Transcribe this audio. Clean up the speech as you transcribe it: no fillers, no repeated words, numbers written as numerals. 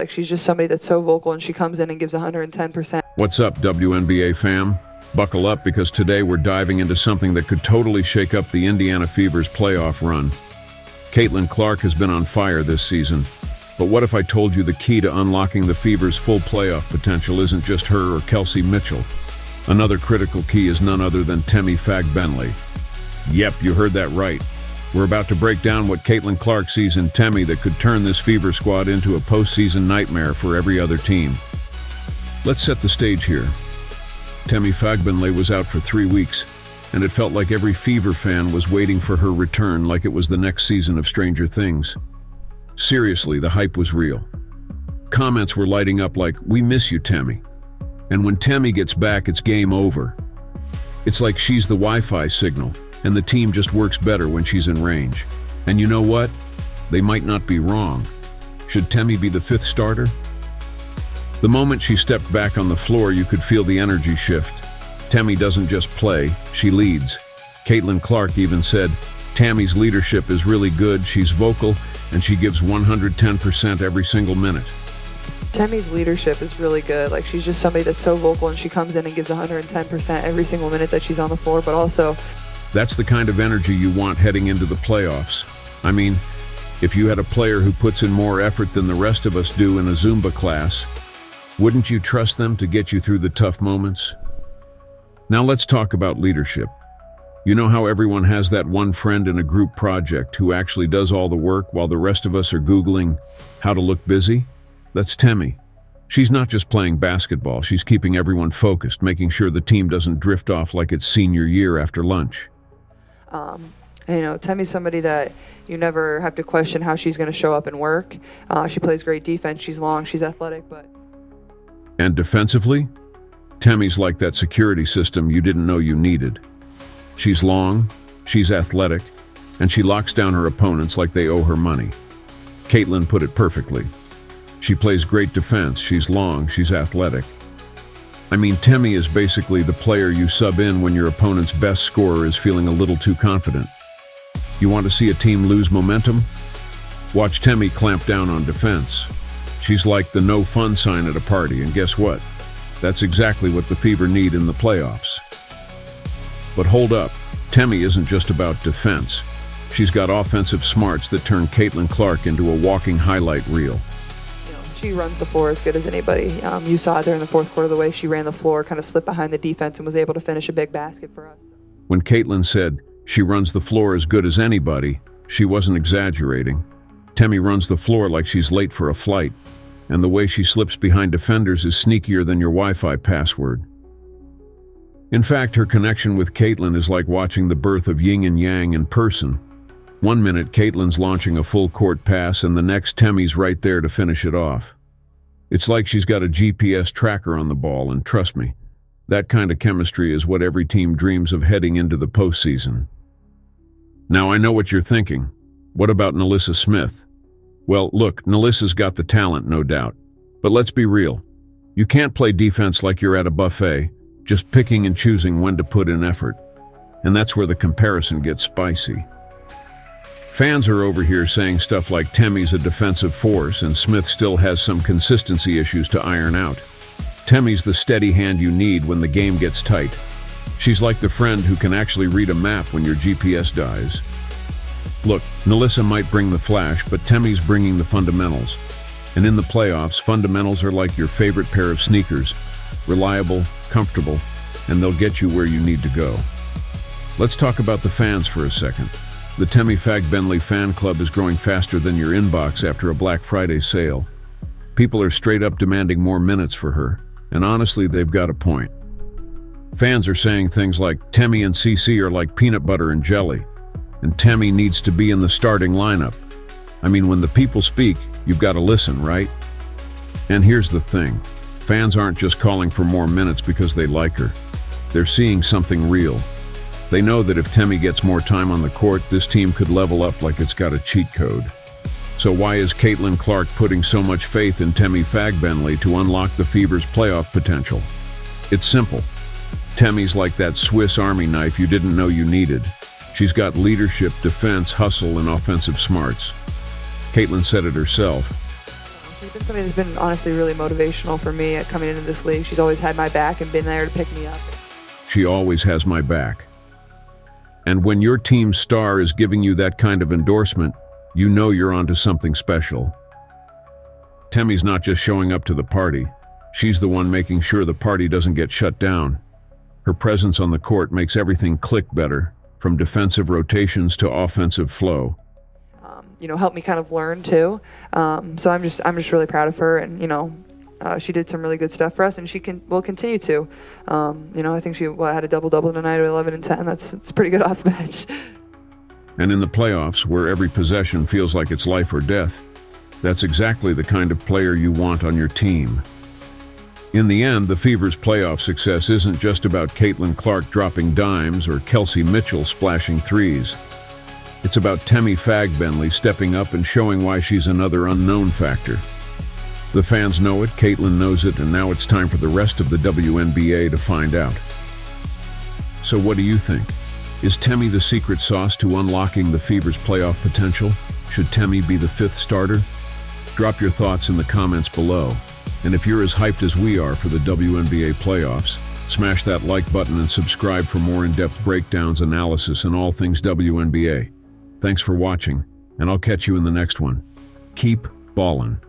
Like, she's just somebody that's so vocal, and she comes in and gives 110%. What's up, WNBA fam? Buckle up, because today we're diving into something that could totally shake up the Indiana Fever's playoff run. Caitlin Clark has been on fire this season, but what if I told you the key to unlocking the Fever's full playoff potential isn't just her or Kelsey Mitchell? Another critical key is none other than Temi Fagbenle. Yep, you heard that right. We're about to break down what Caitlin Clark sees in Temi that could turn this Fever squad into a postseason nightmare for every other team. Let's set the stage here. Temi Fagbenle was out for 3 weeks, and it felt like every Fever fan was waiting for her return like it was the next season of Stranger Things. Seriously, the hype was real. Comments were lighting up like, "We miss you, Temi." And when Temi gets back, it's game over. It's like she's the Wi-Fi signal, and the team just works better when she's in range. And you know what? They might not be wrong. Should Temi be the 5th starter? The moment she stepped back on the floor, you could feel the energy shift. Temi doesn't just play, she leads. Caitlin Clark even said, "Temi's leadership is really good, she's vocal, and she gives 110% every single minute." Temi's leadership is really good. Like, she's just somebody that's so vocal, and she comes in and gives 110% every single minute that she's on the floor, but also... That's the kind of energy you want heading into the playoffs. I mean, if you had a player who puts in more effort than the rest of us do in a Zumba class, wouldn't you trust them to get you through the tough moments? Now let's talk about leadership. You know how everyone has that one friend in a group project who actually does all the work while the rest of us are Googling how to look busy? That's Temi. She's not just playing basketball, she's keeping everyone focused, making sure the team doesn't drift off like it's senior year after lunch. Temi's somebody that you never have to question how she's going to show up and work. She plays great defense, she's long, she's athletic, but... And defensively? Temi's like that security system you didn't know you needed. She's long, she's athletic, and she locks down her opponents like they owe her money. Caitlin put it perfectly. She plays great defense, she's long, she's athletic. I mean, Temi is basically the player you sub in when your opponent's best scorer is feeling a little too confident. You want to see a team lose momentum? Watch Temi clamp down on defense. She's like the no fun sign at a party, and guess what? That's exactly what the Fever need in the playoffs. But hold up, Temi isn't just about defense. She's got offensive smarts that turn Caitlin Clark into a walking highlight reel. She runs the floor as good as anybody. You saw it there in the fourth quarter, the way she ran the floor, kind of slipped behind the defense and was able to finish a big basket for us. When Caitlin said she runs the floor as good as anybody, she wasn't exaggerating. Temi runs the floor like she's late for a flight, and the way she slips behind defenders is sneakier than your Wi-Fi password. In fact, her connection with Caitlin is like watching the birth of yin and yang in person. One minute, Caitlin's launching a full-court pass, and the next, Temi's right there to finish it off. It's like she's got a GPS tracker on the ball, and trust me, that kind of chemistry is what every team dreams of heading into the postseason. Now, I know what you're thinking. What about NaLyssa Smith? Well, look, NaLyssa's got the talent, no doubt. But let's be real. You can't play defense like you're at a buffet, just picking and choosing when to put in effort. And that's where the comparison gets spicy. Fans are over here saying stuff like Temi's a defensive force and Smith still has some consistency issues to iron out. Temi's the steady hand you need when the game gets tight. She's like the friend who can actually read a map when your GPS dies. Look, NaLyssa might bring the flash, but Temi's bringing the fundamentals. And in the playoffs, fundamentals are like your favorite pair of sneakers. Reliable, comfortable, and they'll get you where you need to go. Let's talk about the fans for a second. The Temi Fagbenle fan club is growing faster than your inbox after a Black Friday sale. People are straight up demanding more minutes for her, and honestly, they've got a point. Fans are saying things like, Temi and CC are like peanut butter and jelly, and Temi needs to be in the starting lineup. I mean, when the people speak, you've got to listen, right? And here's the thing. Fans aren't just calling for more minutes because they like her. They're seeing something real. They know that if Temi gets more time on the court, this team could level up like it's got a cheat code. So why is Caitlin Clark putting so much faith in Temi Fagbenle to unlock the Fever's playoff potential? It's simple. Temi's like that Swiss Army knife you didn't know you needed. She's got leadership, defense, hustle, and offensive smarts. Caitlin said it herself. She's been somebody that's been honestly really motivational for me at coming into this league. She's always had my back and been there to pick me up. She always has my back. And when your team's star is giving you that kind of endorsement, you know you're onto something special. Temi's not just showing up to the party. She's the one making sure the party doesn't get shut down. Her presence on the court makes everything click better, from defensive rotations to offensive flow. Helped me kind of learn too. So I'm just really proud of her, and she did some really good stuff for us, and she will continue to. I think she had a double-double tonight, 11 and 10. It's pretty good off the bench. And in the playoffs, where every possession feels like it's life or death, that's exactly the kind of player you want on your team. In the end, the Fever's playoff success isn't just about Caitlin Clark dropping dimes or Kelsey Mitchell splashing threes. It's about Temi Fagbenle stepping up and showing why she's another unknown factor. The fans know it, Caitlin knows it, and now it's time for the rest of the WNBA to find out. So what do you think? Is Temi the secret sauce to unlocking the Fever's playoff potential? Should Temi be the fifth starter? Drop your thoughts in the comments below. And if you're as hyped as we are for the WNBA playoffs, smash that like button and subscribe for more in-depth breakdowns, analysis, and all things WNBA. Thanks for watching, and I'll catch you in the next one. Keep ballin'.